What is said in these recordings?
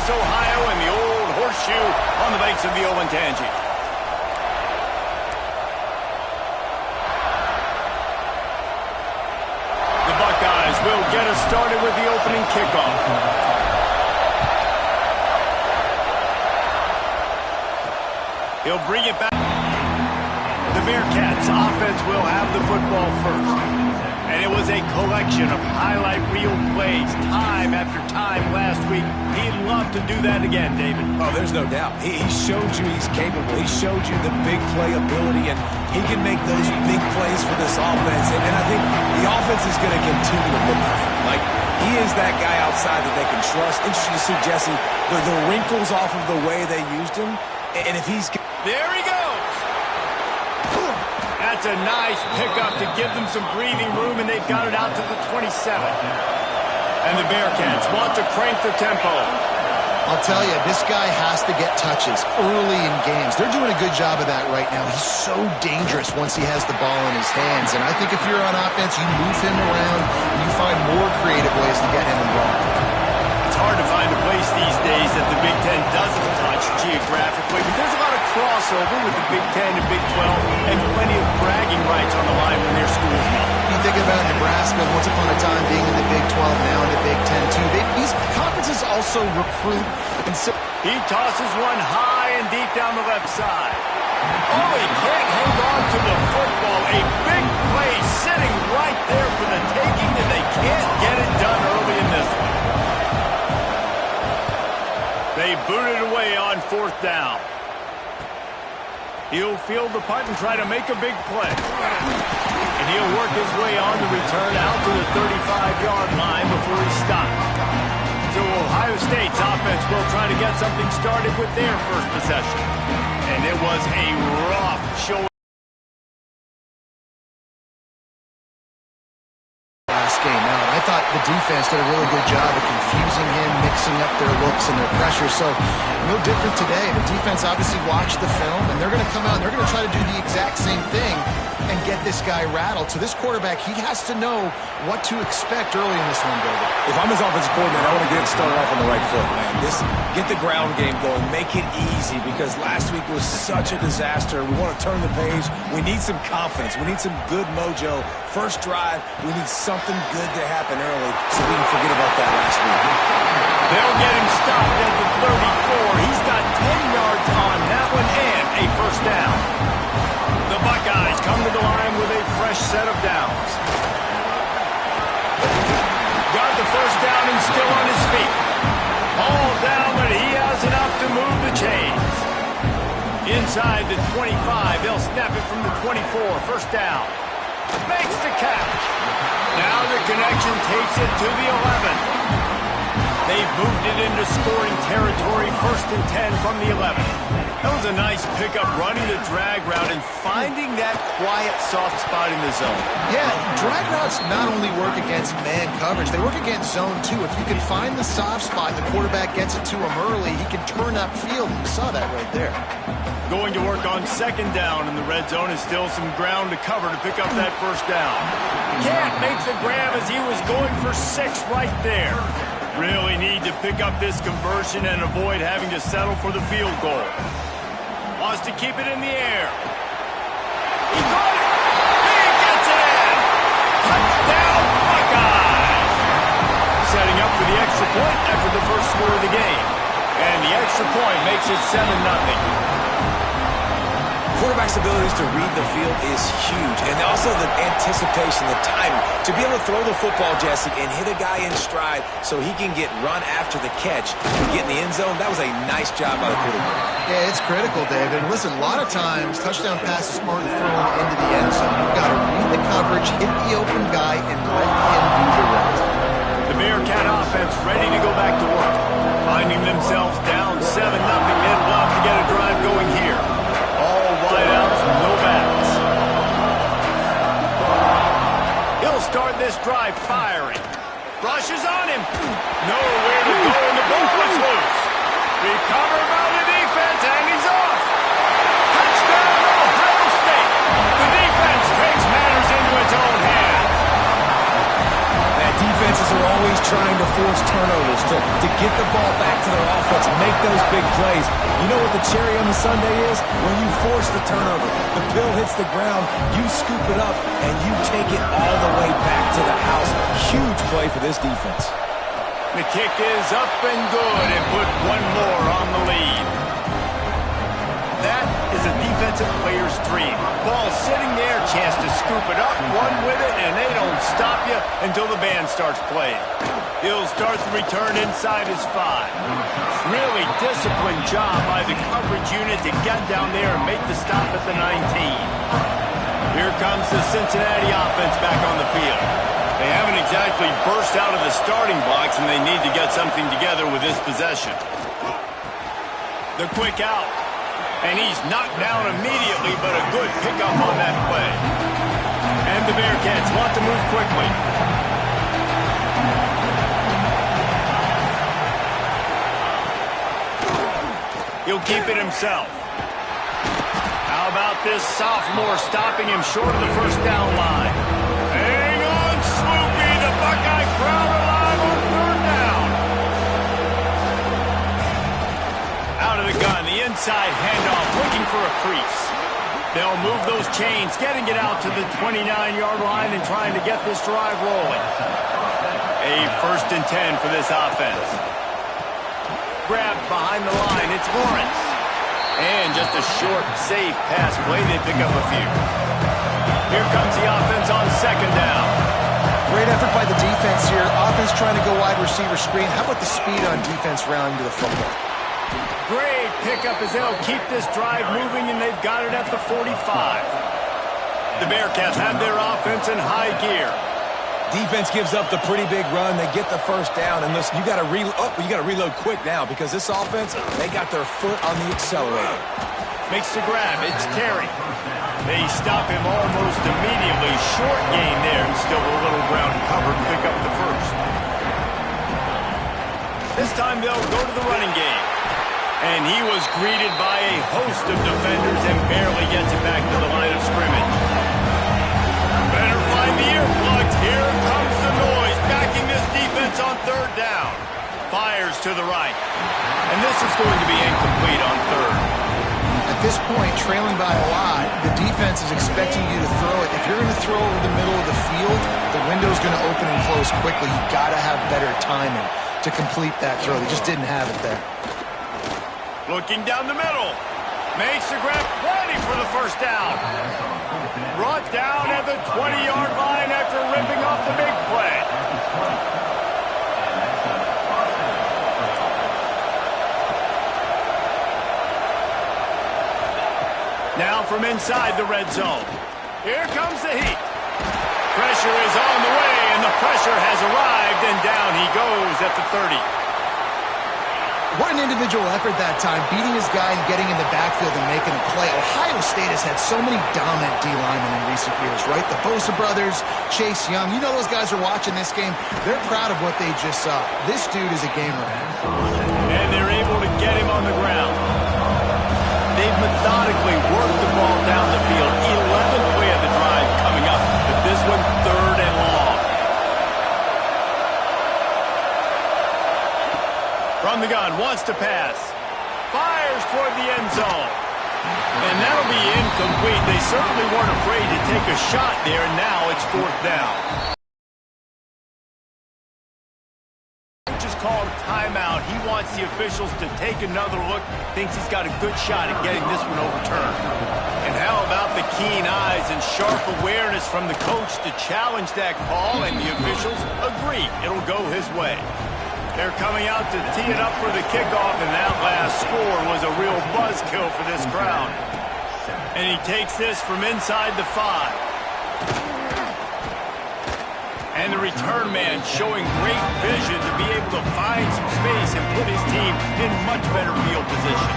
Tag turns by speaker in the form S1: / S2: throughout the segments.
S1: Columbus, Ohio, in the old horseshoe on the banks of the Olentangy. The Buckeyes will get us started with the opening kickoff. He'll bring it back. The Bearcats offense will have the football first. And it was a collection of highlight reel plays time after time last week. He'd love to do that again, David.
S2: Oh, there's no doubt. He showed you he's capable. He showed you the big play ability, and he can make those big plays for this offense. And I think the offense is going to continue to look for him. Like, he is that guy outside that they can trust. Interesting to see, Jesse, the wrinkles off of the way they used him. And if he's...
S1: There he goes! That's a nice pickup to give them some breathing room, and they've got it out to the 27. And the Bearcats want to crank the tempo.
S3: I'll tell you, this guy has to get touches early in games. They're doing a good job of that right now. He's so dangerous once he has the ball in his hands. And I think if you're on offense, you move him around, and you find more creative ways to get him involved.
S1: It's hard to find a place these days that the Big Ten doesn't touch geographically, but there's a lot of crossover with the Big Ten and Big 12, and plenty of bragging rights on the line when their schools meet.
S3: You think about Nebraska, once upon a time being in the Big 12, now in the Big 10 too. These conferences also recruit. And so
S1: he tosses one high and deep down the left side. Oh, he can't hang on to the football. A big play sitting right there for the taking, and they can't get it done early in this one. They boot it away on 4th down. He'll field the punt and try to make a big play. And he'll work his way on the return out to the 35-yard line before he's stopped. So Ohio State's offense will try to get something started with their first possession. And it was a rough showing.
S3: Last game out. I thought the defense did a really good job of confusing him, mixing up their looks and their pressure. So no different today. The defense obviously watched the film, and they're going to come out and they're going to try to do the exact same thing and get this guy rattled. So this quarterback, he has to know what to expect early in this one, David.
S2: If I'm his offensive coordinator, I want to get it started off on the right foot, man. Get the ground game going. Make it easy, because last week was such a disaster. We want to turn the page. We need some confidence. We need some good mojo. First drive, we need something good to happen early so we can forget about that last week.
S1: They'll get him stopped at the 34. He's got 10 yards on that one and a first down. The Buckeyes come to the line with a fresh set of downs. Got the first down and still on his feet. All down, but he has enough to move the chains. Inside the 25, they'll snap it from the 24. First down. Makes the catch. Now the connection takes it to the 11. They've moved it into scoring territory, 1st and 10 from the 11. That was a nice pickup, running the drag route and finding that quiet, soft spot in the zone.
S3: Yeah, drag routes not only work against man coverage, they work against zone too. If you can find the soft spot, the quarterback gets it to him early, he can turn upfield. You saw that right there.
S1: Going to work on 2nd down in the red zone, is still some ground to cover to pick up that first down. Can't make the grab as he was going for 6 right there. Really need to pick up this conversion and avoid having to settle for the field goal. Wants to keep it in the air. He got it! He gets it in! Touchdown, Buckeyes! Setting up for the extra point after the first score of the game. And the extra point makes it 7-0.
S2: Quarterback's abilities to read the field is huge, and also the anticipation, the timing. To be able to throw the football, Jesse, and hit a guy in stride so he can get run after the catch and get in the end zone, that was a nice job by the quarterback.
S3: Yeah, it's critical, David. Listen, a lot of times, touchdown passes aren't thrown into the end zone. You've got to read the coverage, hit the open guy, and let him do the rest.
S1: The Bearcat offense ready to go back to work. Finding themselves down 7-0, they'd love to get a drive going here. All wideouts, no backs. He'll start this drive firing. Rushes on him. Nowhere to go, and the ball is loose. Recovered by the defense, and he's off. Touchdown, Ohio State. The defense takes matters into its own hands.
S2: Defenses are always trying to force turnovers, to get the ball back to their offense, make those big plays. You know what the cherry on the sundae is? When you force the turnover, the pill hits the ground, you scoop it up, and you take it all the way back to the house. Huge play for this defense.
S1: The kick is up and good and put one more on the lead. That is a defensive player's dream. Ball sitting there, chance to scoop it up, run with it, and they don't stop you until the band starts playing. He'll start the return inside his 5. Really disciplined job by the coverage unit to get down there and make the stop at the 19. Here comes the Cincinnati offense back on the field. They haven't exactly burst out of the starting blocks, and they need to get something together with this possession. The quick out. And he's knocked down immediately, but a good pickup on that play. And the Bearcats want to move quickly. He'll keep it himself. How about this sophomore stopping him short of the first down line? Hang on, Sloopy, the Buckeye crowd alive on third down. Out of the gun, the inside handoff, looking for a crease. They'll move those chains, getting it out to the 29-yard line and trying to get this drive rolling. A 1st and 10 for this offense. Grabbed behind the line, it's Lawrence. And just a short, safe pass play, they pick up a few. Here comes the offense on 2nd down.
S3: Great effort by the defense here. Offense trying to go wide receiver screen. How about the speed on defense rallying to the football?
S1: Great pickup as they'll keep this drive moving, and they've got it at the 45. The Bearcats have their offense in high gear.
S2: Defense gives up the pretty big run. They get the first down, and listen, you got to reload quick now because this offense, they got their foot on the accelerator.
S1: Makes the grab. It's Terry. They stop him almost immediately. Short gain there, and still a little ground covered to pick up the first. This time they'll go to the running game. And he was greeted by a host of defenders and barely gets it back to the line of scrimmage. Better find the earplugs. Here comes the noise, backing this defense on 3rd down. Fires to the right. And this is going to be incomplete on 3rd.
S3: At this point, trailing by a lot, the defense is expecting you to throw it. If you're going to throw over the middle of the field, the window's going to open and close quickly. You got to have better timing to complete that throw. They just didn't have it there.
S1: Looking down the middle. Makes the grab, plenty for the first down. Brought down at the 20-yard line after ripping off the big play. Now from inside the red zone. Here comes the heat. Pressure is on the way, and the pressure has arrived, and down he goes at the 30.
S3: What an individual effort that time, beating his guy and getting in the backfield and making a play. Ohio State has had so many dominant D-linemen in recent years, right? The Bosa brothers, Chase Young. You know those guys are watching this game. They're proud of what they just saw. This dude is a gamer.
S1: And they're able to get him on the ground. They've methodically worked the ball down the field. 11th play of the drive coming up, but this one 3rd and long. From the gun, wants to pass. Fires toward the end zone. And that'll be incomplete. They certainly weren't afraid to take a shot there, and now it's 4th down. Just called a timeout. He wants the officials to take another look. Thinks he's got a good shot at getting this one overturned. And how about the keen eyes and sharp awareness from the coach to challenge that call, and the officials agree it'll go his way. They're coming out to tee it up for the kickoff, and that last score was a real buzzkill for this crowd. And he takes this from inside the 5. And the return man showing great vision to be able to find some space and put his team in much better field position.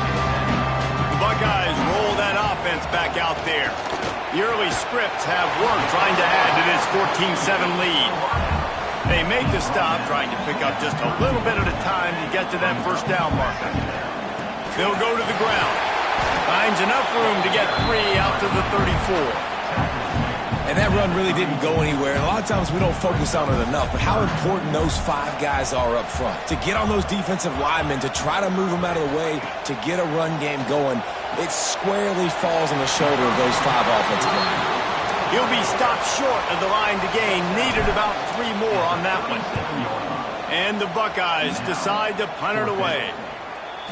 S1: The Buckeyes roll that offense back out there. The early scripts have worked trying to add to this 14-7 lead. They make the stop, trying to pick up just a little bit at a time to get to that first down marker. They'll go to the ground. Finds enough room to get 3 out to the 34.
S2: And and that run really didn't go anywhere. And a lot of times we don't focus on it enough, but how important those 5 guys are up front. To get on those defensive linemen, to try to move them out of the way, to get a run game going, it squarely falls on the shoulder of those 5 offensive linemen.
S1: He'll be stopped short of the line to gain. Needed about 3 more on that one. And the Buckeyes decide to punt it away.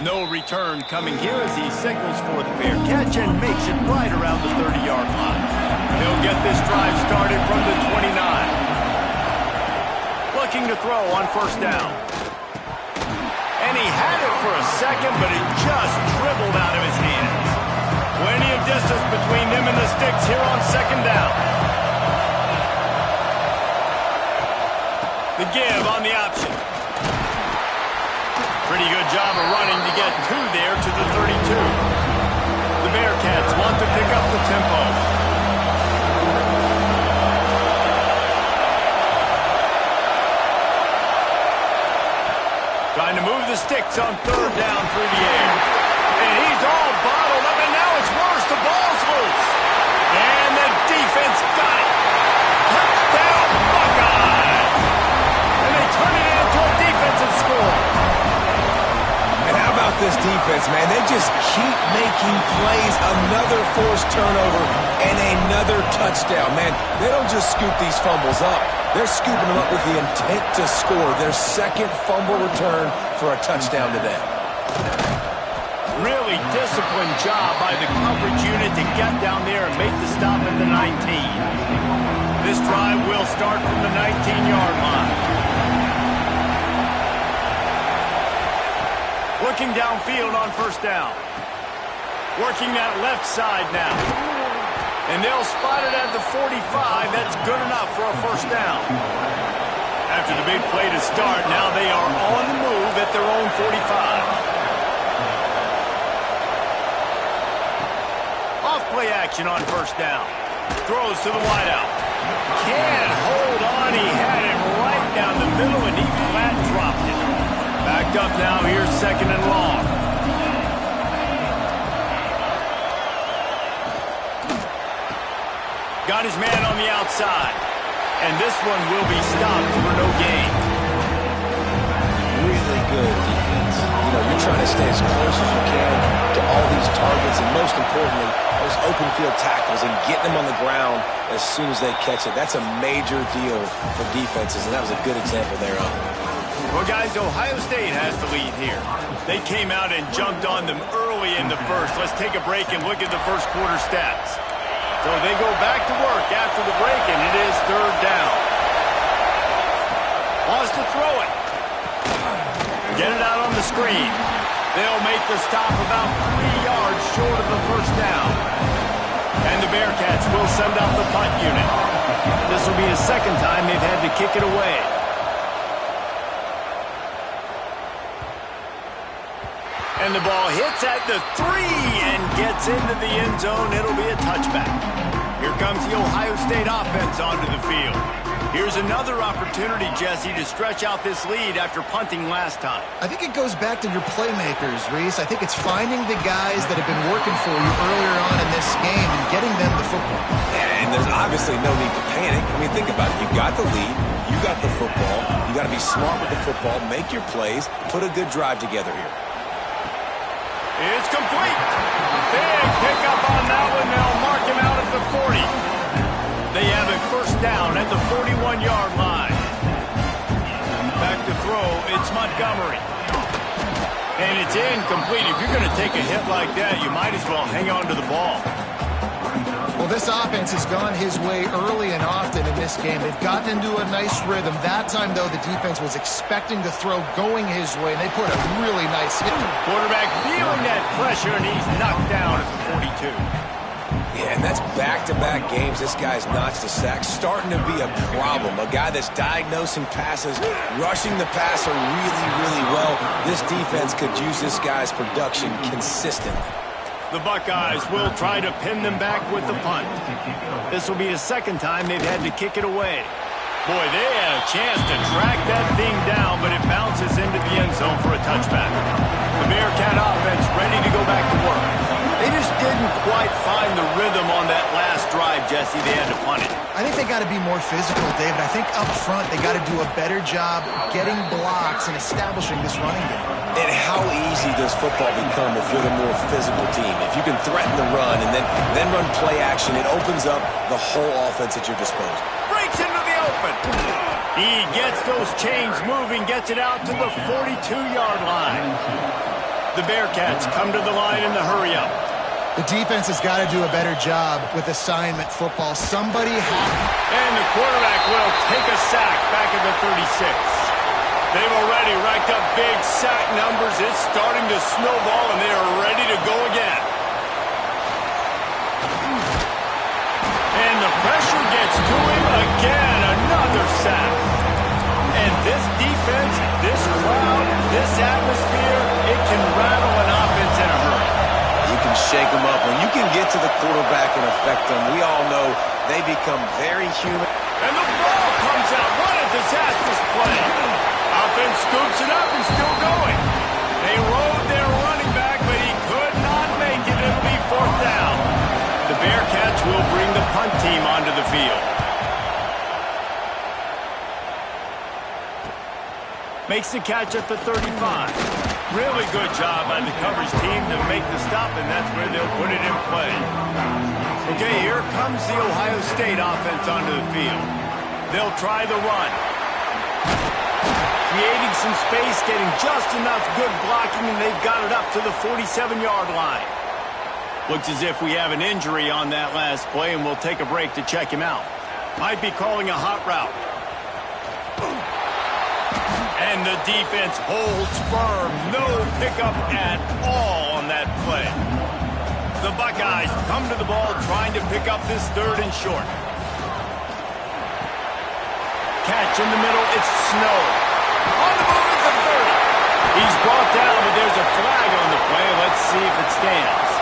S1: No return coming here as he signals for the fair catch and makes it right around the 30-yard line. He'll get this drive started from the 29. Looking to throw on first down. And he had it for a second, but it just dribbled out of his hands. Plenty of distance between them and the sticks here on second down. The give on the option. Pretty good job of running to get 2 there to the 32. The Bearcats want to pick up the tempo. Trying to move the sticks on third down through the air. And he's all bottled up, and now it's worse. The ball's loose. And the defense got it. Touchdown, Buckeyes. And they turn it into a defensive score.
S2: And how about this defense, man? They just keep making plays. Another forced turnover and another touchdown. Man, they don't just scoop these fumbles up. They're scooping them up with the intent to score. Their second fumble return for a touchdown today.
S1: Really disciplined job by the coverage unit to get down there and make the stop at the 19. This drive will start from the 19-yard line. Looking downfield on first down. Working that left side now. And they'll spot it at the 45. That's good enough for a first down. After the big play to start, now they are on the move at their own 45. Off-play action on first down. Throws to the wideout. Can't hold on. He had it right down the middle, and he flat dropped it. Backed up now. Here's second and long. Got his man on the outside. And this one will be stopped for no gain.
S2: Really good defense. You know, you're trying to stay as close as you can to all these targets, and most importantly, those open field tackles, and getting them on the ground as soon as they catch it. That's a major deal for defenses, and that was a good example thereof.
S1: Well, guys, Ohio State has the lead here. They came out and jumped on them early in the first. Let's take a break and look at the first quarter stats. So they go back to work after the break, and it is third down. Wants to throw it. Get it out on the screen. They'll make the stop about 3 yards short of the first down. And the Bearcats will send out the punt unit. This will be the second time they've had to kick it away. And the ball hits at the 3 and gets into the end zone. It'll be a touchback. Here comes the Ohio State offense onto the field. Here's another opportunity, Jesse, to stretch out this lead after punting last time.
S3: I think it goes back to your playmakers, Reese. I think it's finding the guys that have been working for you earlier on in this game and getting them the football.
S2: And there's obviously no need to panic. I mean, think about it. You got the lead. You got the football. You got to be smart with the football. Make your plays. Put a good drive together here.
S1: It's complete. Big pickup on that one. They'll mark him out at the 40. They have a first down at the 41-yard line. Back to throw. It's Montgomery. And it's incomplete. If you're going to take a hit like that, you might as well hang on to the ball.
S3: Well, this offense has gone his way early and often in this game. They've gotten into a nice rhythm. That time, though, the defense was expecting the throw going his way, and they put a really nice hit.
S1: Quarterback feeling that pressure, and he's knocked down at the 42.
S2: Yeah, and that's back-to-back games. This guy's notched a sack. Starting to be a problem. A guy that's diagnosing passes, rushing the passer really, really well. This defense could use this guy's production consistently.
S1: The Buckeyes will try to pin them back with the punt. This will be the second time they've had to kick it away. Boy, they had a chance to track that thing down, but it bounces into the end zone for a touchback. The Bearcat offense ready to go back to work. They just didn't quite find the rhythm on that last drive, Jesse. They had to punt it.
S3: I think they got to be more physical, David. I think up front they got to do a better job getting blocks and establishing this running game.
S2: And how easy does football become if you're the more physical team? If you can threaten the run and then run play action, it opens up the whole offense at your disposal.
S1: Breaks into the open. He gets those chains moving, gets it out to the 42-yard line. The Bearcats come to the line in the hurry-up.
S3: The defense has got to do a better job with assignment football. Somebody
S1: And the quarterback will take a sack back at the 36. They've already racked up big sack numbers. It's starting to snowball, and they are ready to go again. And the pressure gets to him again. Another sack. And this defense, this crowd, this atmosphere, it can rattle an offense in a hurry.
S2: You can shake them up. When you can get to the quarterback and affect them, we all know they become very human.
S1: And the ball comes out. What a disastrous play. Offense scoops it up and still going. They rode their running back, but he could not make it. It'll be fourth down. The Bearcats will bring the punt team onto the field. Makes the catch at the 35. Really good job by the coverage team to make the stop, and that's where they'll put it in play. Okay, here comes the Ohio State offense onto the field. They'll try the run. Creating some space, getting just enough good blocking, and they've got it up to the 47-yard line. Looks as if we have an injury on that last play, and we'll take a break to check him out. Might be calling a hot route. And the defense holds firm. No pickup at all on that play. The Buckeyes come to the ball trying to pick up this third and short. Catch in the middle. It's Snow. On the move at the 30. He's brought down, but there's a flag on the play. Let's see if it stands.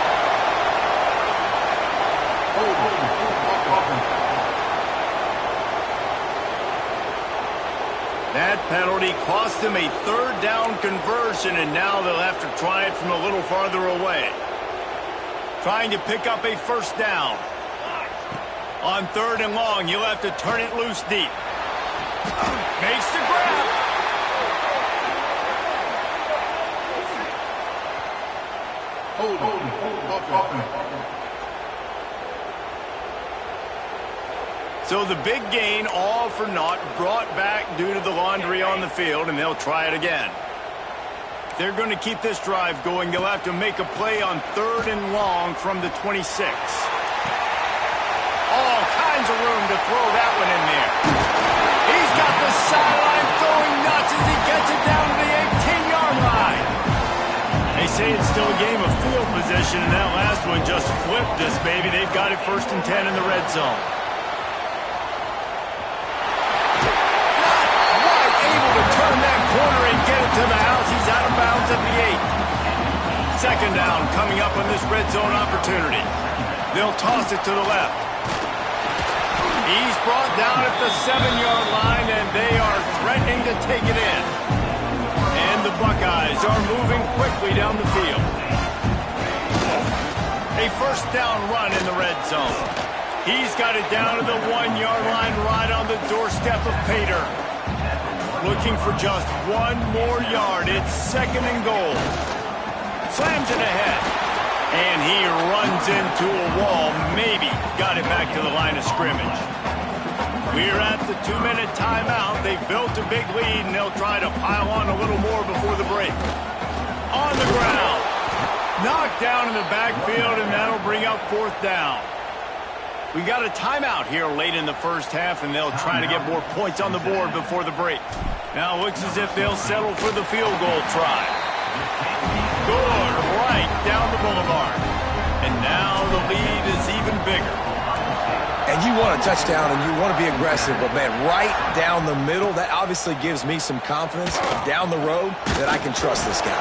S1: That penalty cost him a third down conversion, and now they'll have to try it from a little farther away. Trying to pick up a first down. On third and long, you'll have to turn it loose deep. Makes the grab. So the big gain, all for naught, brought back due to the laundry on the field, and they'll try it again. If they're going to keep this drive going, they'll have to make a play on third and long from the 26. All kinds of room to throw that one in there. He's got the sideline throwing nuts as he gets it down to the 18-yard line. They say it's still a game of field position, and that last one just flipped this baby. They've got it 1st and 10 in the red zone. Turn that corner and get it to the house. He's out of bounds at the 8. Second down coming up on this red zone opportunity. They'll toss it to the left. He's brought down at the 7-yard line, and they are threatening to take it in. And the Buckeyes are moving quickly down the field. A first down run in the red zone. He's got it down to the 1-yard line right on the doorstep of Pater. Looking for just one more yard. It's 2nd and goal. Slams it ahead. And he runs into a wall. Maybe got it back to the line of scrimmage. We're at the 2-minute timeout. They've built a big lead, and they'll try to pile on a little more before the break. On the ground. Knocked down in the backfield, and that'll bring up 4th down. We got a timeout here late in the first half, and they'll try to get more points on the board before the break. Now it looks as if they'll settle for the field goal try. Good, right down the boulevard. And now the lead is even bigger.
S2: And you want a touchdown, and you want to be aggressive, but, man, right down the middle, that obviously gives me some confidence down the road that I can trust this guy.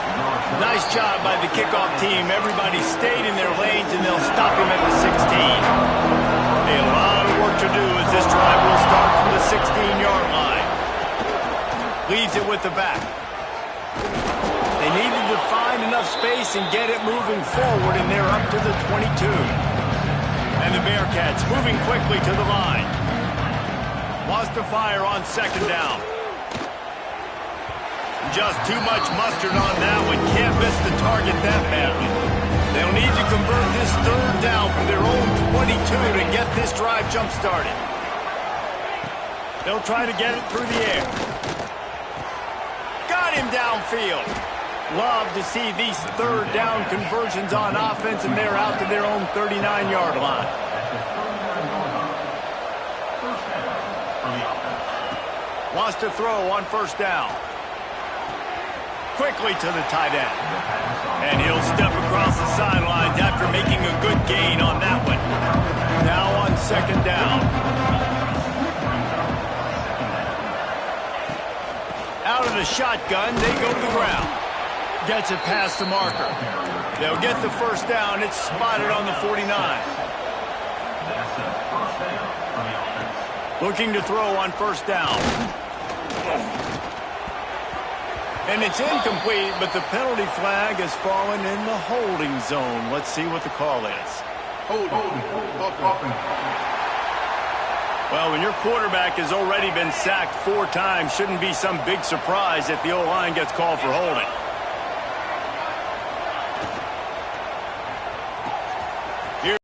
S1: Nice job by the kickoff team. Everybody stayed in their lanes, and they'll stop him at the 16. A lot of work to do as this drive will start from the 16-yard line. Leaves it with the back. They needed to find enough space and get it moving forward, and they're up to the 22. And the Bearcats moving quickly to the line. Wants to fire on second down. Just too much mustard on that one. Can't miss the target that badly. They'll need to convert this third down from their own 22 to get this drive jump-started. They'll try to get it through the air. Got him downfield. Love to see these third down conversions on offense, and they're out to their own 39-yard line. Wants to throw on first down. Quickly to the tight end. And he'll step across the sidelines after making a good gain on that one. Now on second down. Out of the shotgun, they go to the ground. Gets it past the marker. They'll get the first down. It's spotted on the 49. Looking to throw on first down. And it's incomplete, but the penalty flag has fallen in the holding zone. Let's see what the call is. Well, when your quarterback has already been sacked 4 times, shouldn't be some big surprise if the O-line gets called for holding. Here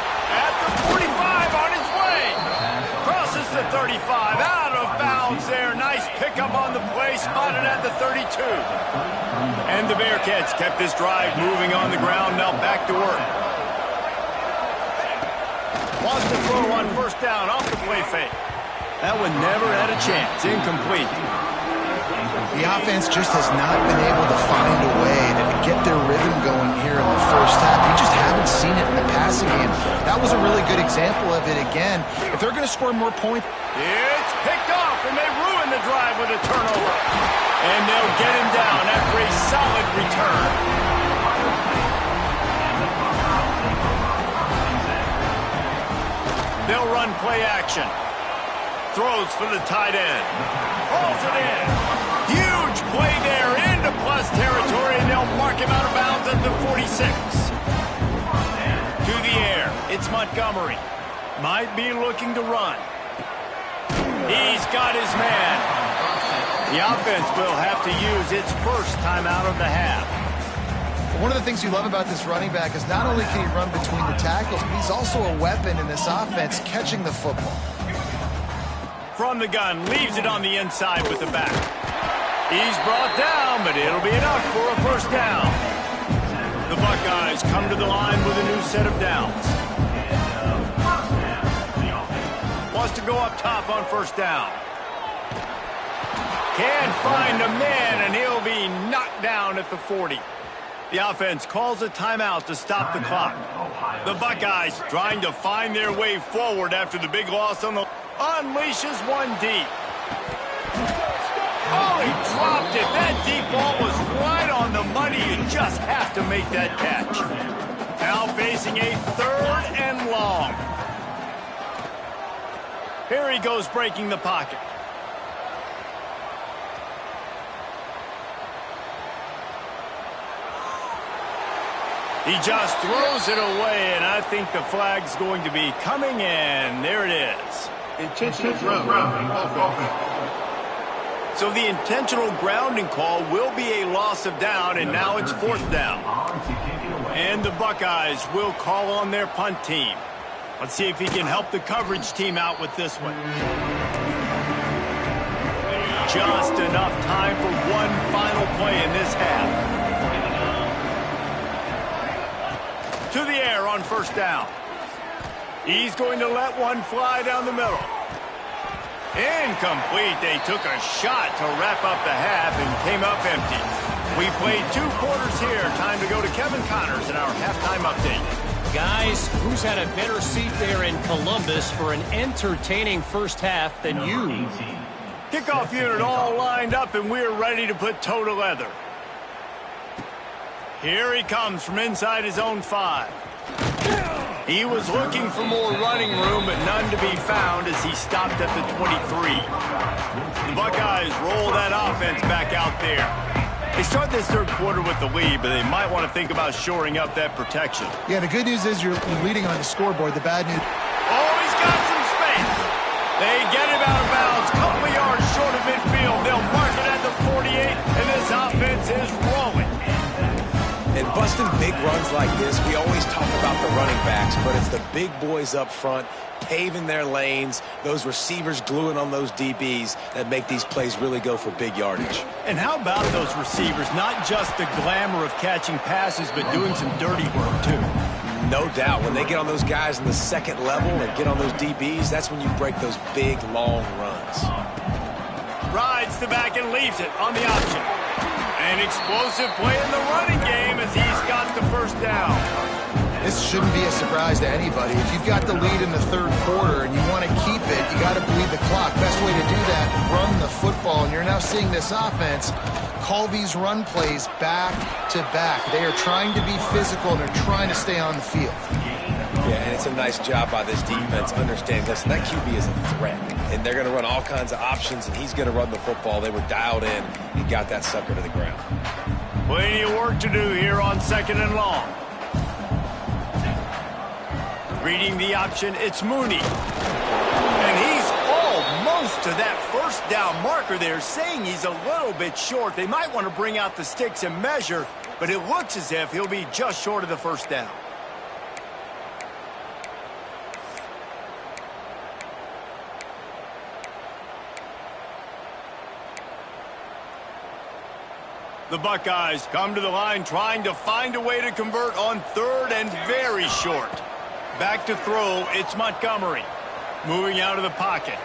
S1: at the 45 on his way. Crosses the 35, out of bounds there. Nice pickup on the play, spotted at the 32. And the Bearcats kept this drive moving on the ground, now back to work. Wants to throw on first down off the play fake. That one never had a chance. Incomplete.
S3: The offense just has not been able to find a way to get their rhythm going here in the first half. We just haven't seen it in the passing game. That was a really good example of it again. If they're going to score more points...
S1: It's picked off, and they ruin the drive with a turnover. And they'll get him down after a solid return. They'll run play action. Throws for the tight end. Hauls it in. Huge play there into plus territory, and they'll mark him out of bounds at the 46. To the air. It's Montgomery. Might be looking to run. He's got his man. The offense will have to use its first timeout of the half.
S3: One of the things you love about this running back is not only can he run between the tackles, but he's also a weapon in this offense catching the football.
S1: From the gun, leaves it on the inside with the back. He's brought down, but it'll be enough for a first down. The Buckeyes come to the line with a new set of downs. Wants to go up top on first down. Can't find a man, and he'll be knocked down at the 40. The offense calls a timeout to stop the clock. The Buckeyes trying to find their way forward after the big loss on the... Unleashes one deep. Oh, he dropped it. That deep ball was right on the money. You just have to make that catch. Now facing a third and long. Here he goes breaking the pocket. He just throws it away, and I think the flag's going to be coming in. There it is.
S4: Intentional grounding.
S1: So the intentional grounding call will be a loss of down, and now it's fourth down. And the Buckeyes will call on their punt team. Let's see if he can help the coverage team out with this one. Just enough time for one final play in this half. To the air on first down. He's going to let one fly down the middle. Incomplete. They took a shot to wrap up the half and came up empty. We played 2 quarters here. Time to go to Kevin Connors in our halftime update.
S5: Guys, who's had a better seat there in Columbus for an entertaining first half than you?
S1: Kickoff unit all lined up, and we're ready to put toe to leather. Here he comes from inside his own 5. He was looking for more running room, but none to be found as he stopped at the 23. The Buckeyes roll that offense back out there. They start this third quarter with the lead, but they might want to think about shoring up that protection.
S3: Yeah, the good news is you're leading on the scoreboard. The bad news...
S1: Oh, he's got some space. They get him out of bounds, couple of yards short of midfield. They'll mark it at the 48, and this offense is rolling.
S2: And busting big runs like this, we always talk about the running backs, but it's the big boys up front, paving their lanes, those receivers gluing on those DBs that make these plays really go for big yardage.
S1: And how about those receivers? Not just the glamour of catching passes, but doing some dirty work, too.
S2: No doubt. When they get on those guys in the second level and get on those DBs, that's when you break those big, long runs.
S1: Rides the back and leaves it on the option. An explosive play in the running game as he's got the first down.
S3: This shouldn't be a surprise to anybody. If you've got the lead in the third quarter and you want to keep it, you got to bleed the clock. Best way to do that, run the football. And you're now seeing this offense call these run plays back to back. They are trying to be physical, and they're trying to stay on the field.
S2: Yeah, and it's a nice job by this defense understanding, listen, that QB is a threat, and they're going to run all kinds of options, and he's going to run the football. They were dialed in and got that sucker to the ground.
S1: Plenty of work to do here on 2nd and long. Reading the option, it's Mooney. And he's almost to that first down marker there, saying he's a little bit short. They might want to bring out the sticks and measure, but it looks as if he'll be just short of the first down. The Buckeyes come to the line trying to find a way to convert on 3rd and very short. Back to throw, it's Montgomery. Moving out of the pocket.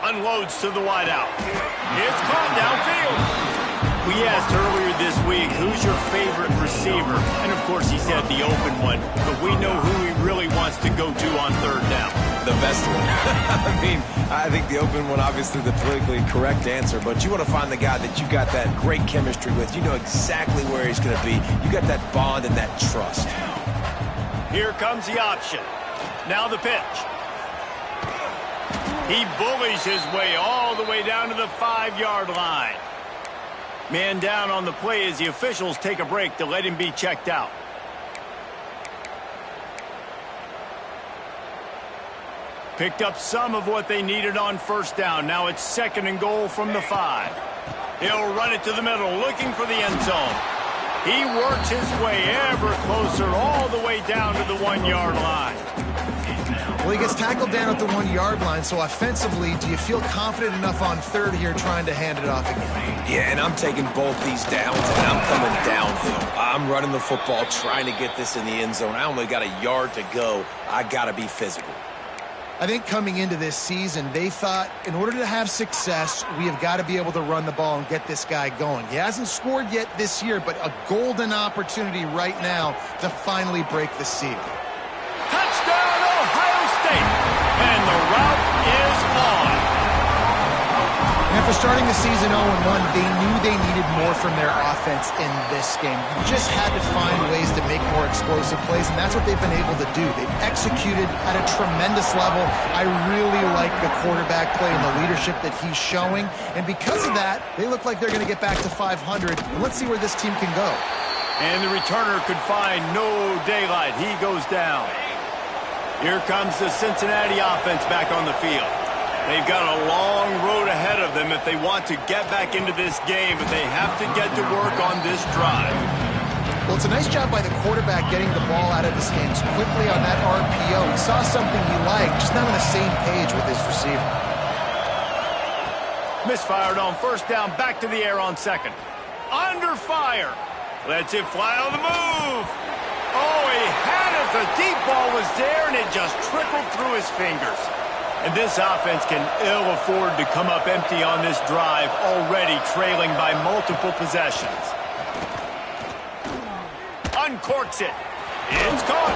S1: Unloads to the wideout. It's caught downfield. We asked earlier this week, who's your favorite receiver? And of course he said the open one, but we know who he really wants to go to on 3rd down.
S2: The best one. I mean, I think the open one, obviously the politically correct answer, but you want to find the guy that you got that great chemistry with. You know exactly where he's going to be. You got that bond and that trust.
S1: Here comes the option. Now the pitch. He bullies his way all the way down to the 5-yard line. Man down on the play as the officials take a break to let him be checked out. Picked up some of what they needed on 1st down. Now it's 2nd and goal from the 5. He'll run it to the middle, looking for the end zone. He works his way ever closer all the way down to the 1-yard line.
S3: Well, he gets tackled down at the 1-yard line, so offensively, do you feel confident enough on 3rd here trying to hand it off again?
S2: Yeah, and I'm taking both these downs, and I'm coming downhill. I'm running the football, trying to get this in the end zone. I only got a yard to go. I got to be physical.
S3: I think coming into this season, they thought in order to have success, we have got to be able to run the ball and get this guy going. He hasn't scored yet this year, but a golden opportunity right now to finally break the seal.
S1: Touchdown, Ohio State! And the route is on.
S3: And after starting the season 0-1, they knew they needed more from their offense in this game. You just had to find ways to make more explosive plays, and that's what they've been able to do. They've executed at a tremendous level. I really like the quarterback play and the leadership that he's showing, and because of that, they look like they're going to get back to 500. And let's see where this team can go.
S1: And the returner could find no daylight. He goes down. Here comes the Cincinnati offense back on the field. They've got a long road ahead of them if they want to get back into this game, but they have to get to work on this drive.
S3: Well, it's a nice job by the quarterback getting the ball out of his hands quickly on that RPO. He saw something he liked, just not on the same page with his receiver.
S1: Misfired on 1st down, back to the air on 2nd. Under fire. Lets it fly on the move. Oh, he had it. The deep ball was there, and it just trickled through his fingers. And this offense can ill afford to come up empty on this drive, already trailing by multiple possessions. Uncorks it. It's caught.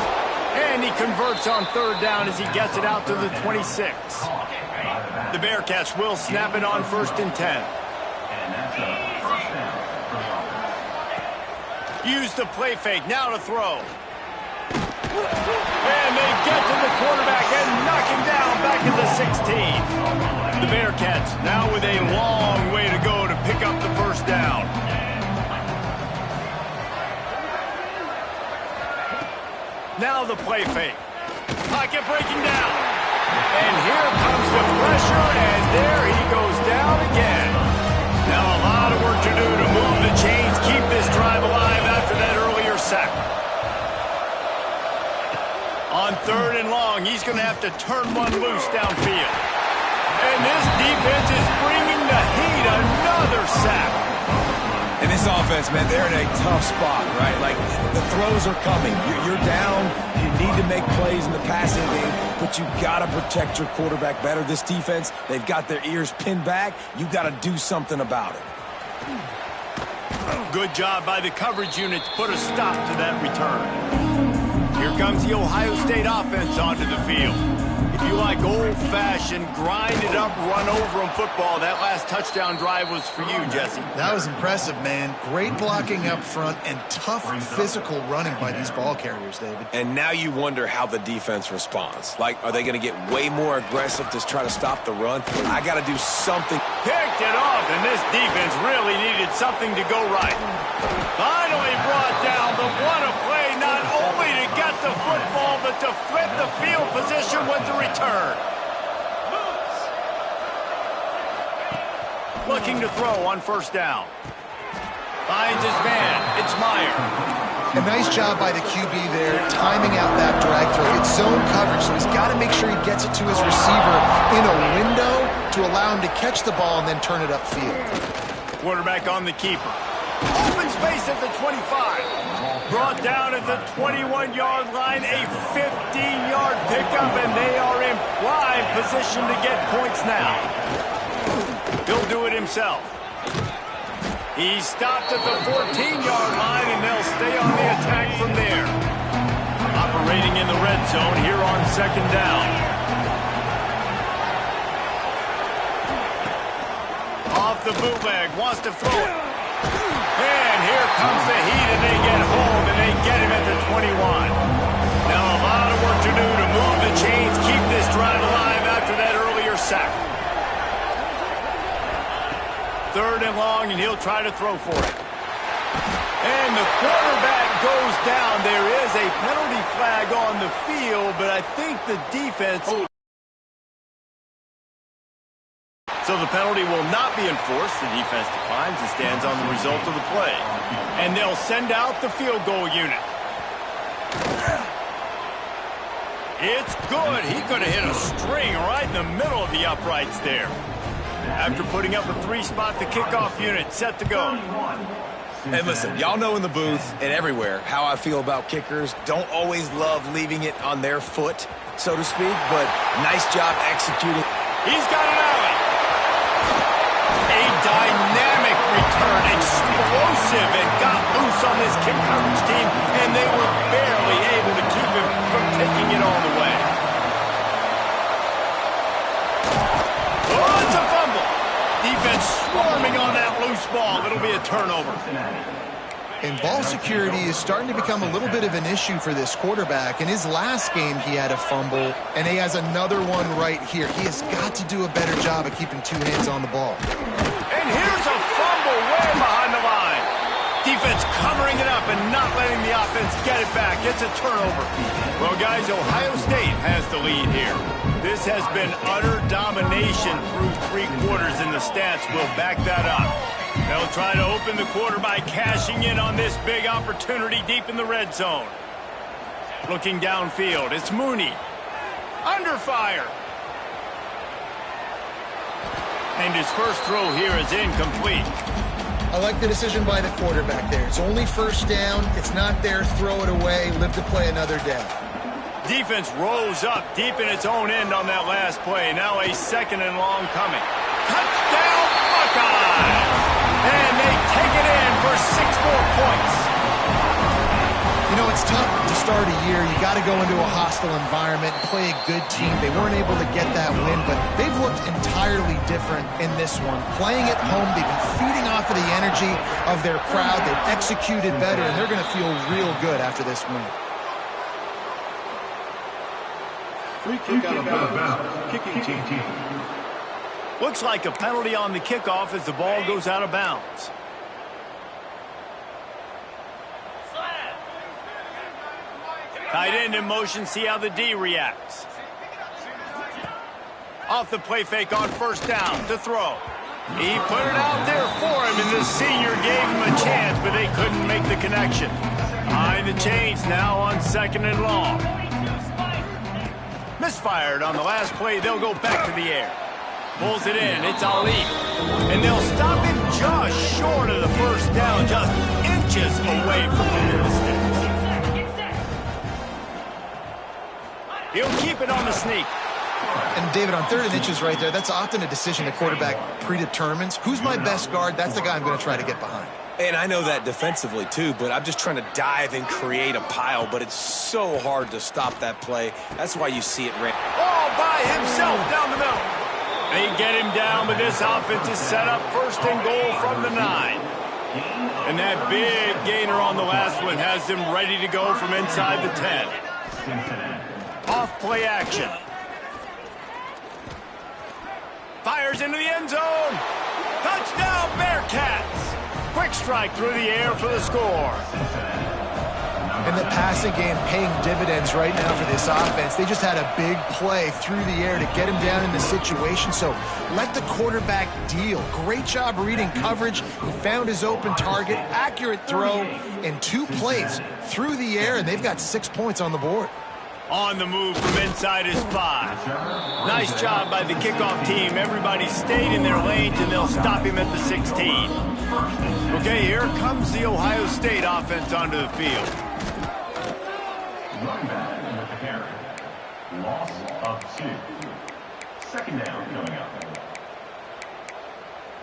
S1: And he converts on 3rd down as he gets it out to the 26. The Bearcats will snap it on 1st and 10. Use the play fake. Now to throw. And they get to the quarterback and knock him down back at the 16. The Bearcats now with a long way to go to pick up the first down. Now the play fake. Pocket breaking down. And here comes the pressure, and there he goes down again. Now a lot of work to do to move the chains, keep this drive alive after that earlier sack. On 3rd and long, he's going to have to turn one loose downfield. And this defense is bringing the heat. Another sack.
S2: And this offense, man, they're in a tough spot, right? Like, the throws are coming. You're down. You need to make plays in the passing game, but you got to protect your quarterback better. This defense, they've got their ears pinned back. You got to do something about it.
S1: Good job by the coverage unit to put a stop to that return. Here comes the Ohio State offense onto the field. If you like old-fashioned, grind-it-up, run-over-'em football, that last touchdown drive was for you, Jesse.
S3: That was impressive, man. Great blocking up front and tough physical running by these ball carriers, David.
S2: And now you wonder how the defense responds. Like, are they going to get way more aggressive to try to stop the run? I got to do something.
S1: Picked it off, and this defense really needed something to go right. Finally brought down, but what a play, not only to get the football, but to flip the field position with the return. Looking to throw on 1st down. Finds his man. It's Meyer.
S3: A nice job by the QB there, timing out that drag throw. It's zone coverage, so he's got to make sure he gets it to his receiver in a window to allow him to catch the ball and then turn it upfield.
S1: Quarterback on the keeper. Open space at the 25. Brought down at the 21-yard line, a 15-yard pickup, and they are in prime position to get points now. He'll do it himself. He stopped at the 14-yard line, and they'll stay on the attack from there. Operating in the red zone here on 2nd down. Off the bootleg, wants to throw it. And here comes the heat, and they get home, and they get him at the 21. Now a lot of work to do to move the chains, keep this drive alive after that earlier sack. 3rd and long, and he'll try to throw for it. And the quarterback goes down. There is a penalty flag on the field, but I think the defense... So the penalty will not be enforced. The defense declines and stands on the result of the play. And they'll send out the field goal unit. It's good. He could have hit a string right in the middle of the uprights there. After putting up a 3-spot, the kickoff unit set to go.
S2: And listen, y'all know in the booth and everywhere how I feel about kickers. Don't always love leaving it on their foot, so to speak, but nice job executing.
S1: He's got an alley. A dynamic return, explosive, and got loose on this kick coverage team, and they were barely able to keep him from taking it all the way. Oh, it's a fumble. Defense swarming on that loose ball. It'll be a turnover.
S3: And ball security is starting to become a little bit of an issue for this quarterback. In his last game, he had a fumble, and he has another one right here. He has got to do a better job of keeping 2 hands on the ball.
S1: And here's a fumble way behind the line. Defense covering it up and not letting the offense get it back. It's a turnover. Well, guys, Ohio State has the lead here. This has been utter domination through 3 quarters, and the stats will back that up. They'll try to open the quarter by cashing in on this big opportunity deep in the red zone. Looking downfield, it's Mooney. Under fire. And his first throw here is incomplete.
S3: I like the decision by the quarterback there. It's only 1st down. It's not there. Throw it away. Live to play another day.
S1: Defense rose up deep in its own end on that last play. Now a 2nd and long coming. Touchdown, Buckeyes! And they take it in for 6 more points.
S3: You know, it's tough to start a year. You got to go into a hostile environment and play a good team. They weren't able to get that win, but they've looked entirely different in this one. Playing at home, they've been feeding off of the energy of their crowd. They've executed better, and they're going to feel real good after this win.
S4: Free kick out of bounds. Kicking team.
S1: Looks like a penalty on the kickoff as the ball goes out of bounds. Tight end in motion, see how the D reacts. Off the play fake on first down to throw. He put it out there for him, and the senior gave him a chance, but they couldn't make the connection. Behind the chains now on 2nd and long. Misfired on the last play. They'll go back to the air. Pulls it in. It's Ali. And they'll stop him just short of the first down, just inches away from the sticks. He'll keep it on the sneak.
S3: And, David, on 3rd and inches right there, that's often a decision the quarterback predetermines. Who's my best guard? That's the guy I'm going to try to get behind.
S2: And I know that defensively, too, but I'm just trying to dive and create a pile, but it's so hard to stop that play. That's why you see it ran.
S1: All by himself down the middle. They get him down, but this offense is set up 1st and goal from the 9. And that big gainer on the last one has them ready to go from inside the 10. Off play action. Fires into the end zone. Touchdown, Bearcats. Quick strike through the air for the score.
S3: And the passing game paying dividends right now for this offense. They just had a big play through the air to get him down in the situation. So let the quarterback deal. Great job reading coverage. He found his open target. Accurate throw in 2 plays through the air, and they've got 6 points on the board.
S1: On the move from inside his 5. Nice job by the kickoff team. Everybody stayed in their lanes, and they'll stop him at the 16. Okay, here comes the Ohio State offense onto the field.
S6: Running back with the carry. Loss of 2. 2nd down coming up.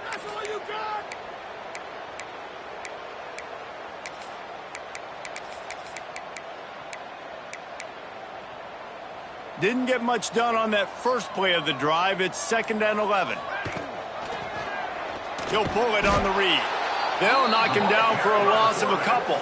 S1: That's all you got. Didn't get much done on that first play of the drive. It's 2nd and 11. He'll pull it on the read. They'll knock him down for a loss of a couple.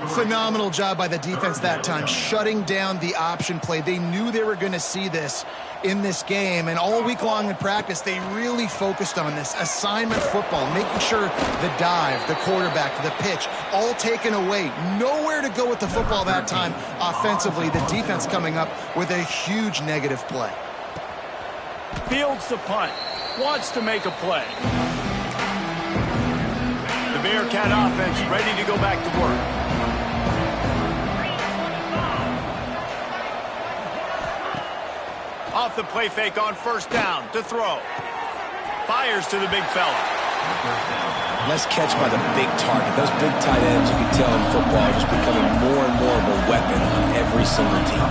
S3: Phenomenal job by the defense that time, shutting down the option play. They knew they were going to see this in this game, and all week long in practice, they really focused on this assignment football, making sure the dive, the quarterback, the pitch, all taken away. Nowhere to go with the football that time offensively. The defense coming up with a huge negative play.
S1: Fields the punt. Wants to make a play. The Bearcat offense ready to go back to work. Off the play fake on first down to throw. Fires to the big fella.
S2: Nice catch by the big target. Those big tight ends, you can tell in football, are just becoming more and more of a weapon on every single team.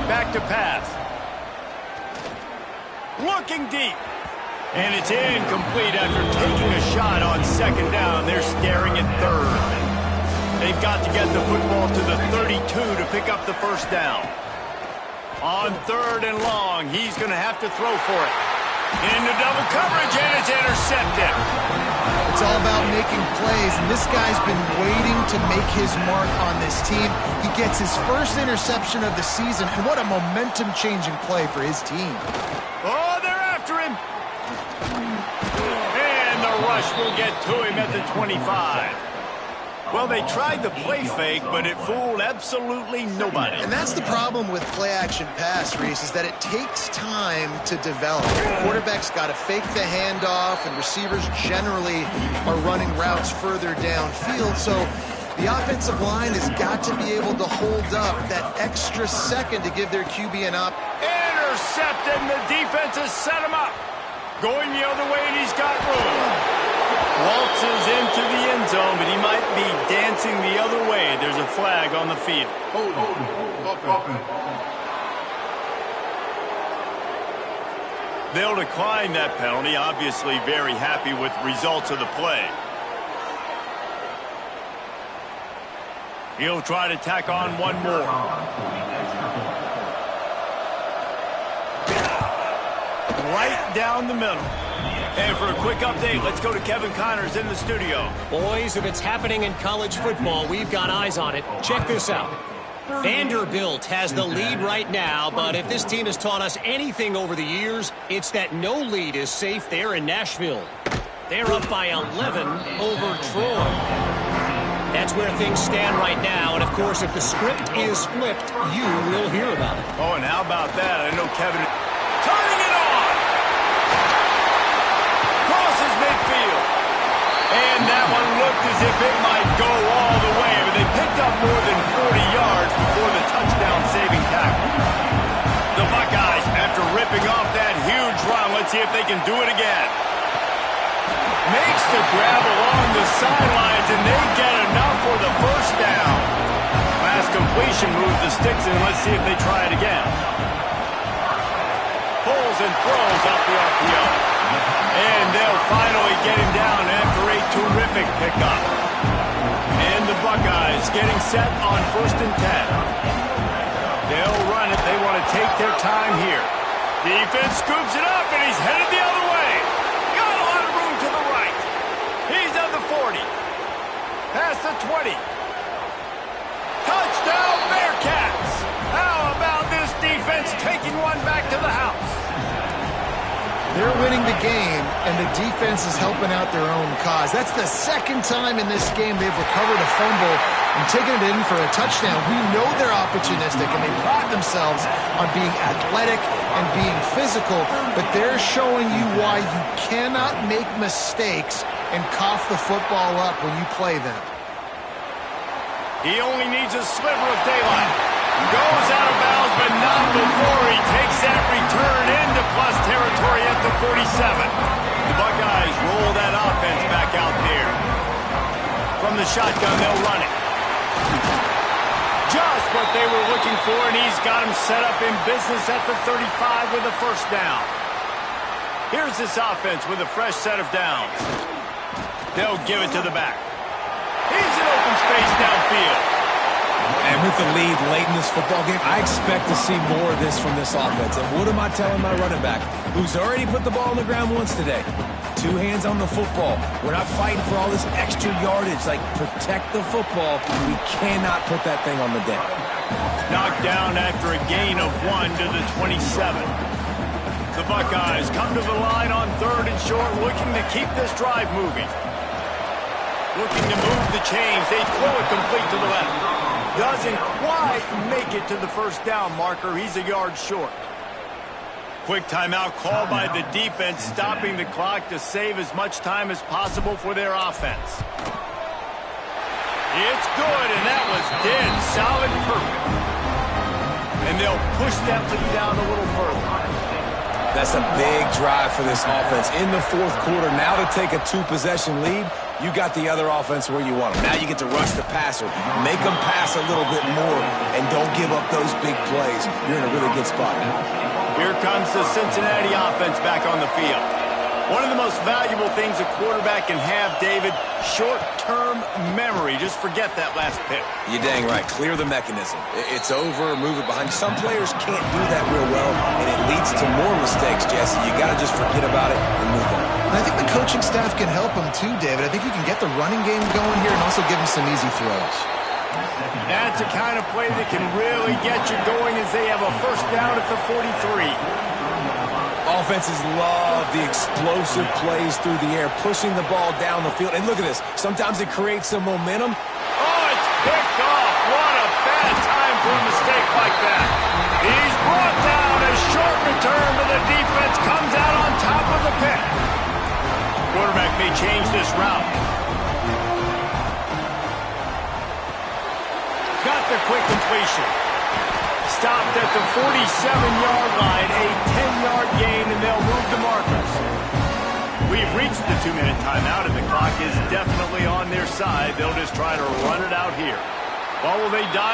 S1: Back to pass. Looking deep. And it's incomplete after taking a shot on 2nd down. They're staring at 3rd. They've got to get the football to the 32 to pick up the first down. On 3rd and long, he's going to have to throw for it. Into double coverage, and it's intercepted.
S3: It's all about making plays, and this guy's been waiting to make his mark on this team. He gets his first interception of the season, and what a momentum-changing play for his team.
S1: Oh, they're after him. And the rush will get to him at the 25. Well, they tried the play fake, but it fooled absolutely nobody.
S3: And that's the problem with play-action pass, Reese, is that it takes time to develop. The quarterback's got to fake the handoff, and receivers generally are running routes further downfield. So the offensive line has got to be able to hold up that extra second to give their QB an op.
S1: Intercepted, and the defense has set him up. Going the other way, and he's got room. Waltzes into the end zone, but he might be dancing the other way. There's a flag on the field. They'll decline that penalty, obviously very happy with results of the play. He'll try to tack on one more. Right down the middle. And for a quick update, let's go to Kevin Connors in the studio.
S5: Boys, if it's happening in college football, we've got eyes on it. Check this out. Vanderbilt has the lead right now, but if this team has taught us anything over the years, it's that no lead is safe there in Nashville. They're up by 11 over Troy. That's where things stand right now, and of course, if the script is flipped, you will hear about it.
S1: Oh, and how about that? I know Kevin turning it on. Crosses midfield. And that one looked as if it might go all the way, but they picked up more than 40 yards before the touchdown-saving tackle. The Buckeyes, after ripping off that huge run, let's see if they can do it again. Makes the grab along the sidelines, and they get enough for the first down. Last completion moves the sticks in. Let's see if they try it again. Pulls and throws off the RPO. And they'll finally get him down after a terrific pickup. And the Buckeyes getting set on 1st and 10. They'll run it. They want to take their time here. Defense scoops it up, and he's headed the other way. Got a lot of room to the right. He's at the 40. Past the 20. Touchdown, Bearcats! How about this defense taking one back to the house?
S3: They're winning the game, and the defense is helping out their own cause. That's the second time in this game they've recovered a fumble and taken it in for a touchdown. We know they're opportunistic, and they pride themselves on being athletic and being physical, but they're showing you why you cannot make mistakes and cough the football up when you play them.
S1: He only needs a sliver of daylight. Goes out of bounds, but not before he takes that return into plus territory at the 47. The Buckeyes roll that offense back out there. From the shotgun, they'll run it. Just what they were looking for, and he's got him set up in business at the 35 with a first down. Here's this offense with a fresh set of downs. They'll give it to the back. He's in open space downfield.
S2: And with the lead late in this football game, I expect to see more of this from this offense. And what am I telling my running back, who's already put the ball on the ground once today? 2 hands on the football. We're not fighting for all this extra yardage. Like, protect the football. We cannot put that thing on the deck.
S1: Knocked down after a gain of 1 to the 27. The Buckeyes come to the line on 3rd and short, looking to keep this drive moving. Looking to move the chains. They throw it complete to the left. Doesn't quite make it to the first down marker. He's a yard short. Quick timeout called by the defense, stopping the clock to save as much time as possible for their offense. It's good, and that was dead solid perfect. And they'll push that lead down a little further.
S2: That's a big drive for this offense. In the 4th quarter, now to take a 2-possession lead, you got the other offense where you want them. Now you get to rush the passer, make them pass a little bit more, and don't give up those big plays. You're in a really good spot now.
S1: Here comes the Cincinnati offense back on the field. One of the most valuable things a quarterback can have, David, short-term memory. Just forget that last pick.
S2: You're dang right. Clear the mechanism. It's over, move it behind. Some players can't do that real well, and it leads to more mistakes, Jesse. You got to just forget about it and move on.
S3: And I think the coaching staff can help him too, David. I think you can get the running game going here and also give him some easy throws.
S1: That's the kind of play that can really get you going as they have a first down at the 43.
S2: Offenses love the explosive plays through the air, pushing the ball down the field. And look at this. Sometimes it creates some momentum.
S1: Oh, it's picked off. What a bad time for a mistake like that. He's brought down. A short return, but the defense comes out on top of the pick. Quarterback may change this route. Got the quick completion. Stopped at the 47-yard line, a 10-yard gain, and they'll move the markers. We've reached the 2-minute timeout, and the clock is definitely on their side. They'll just try to run it out here. Well, will they die?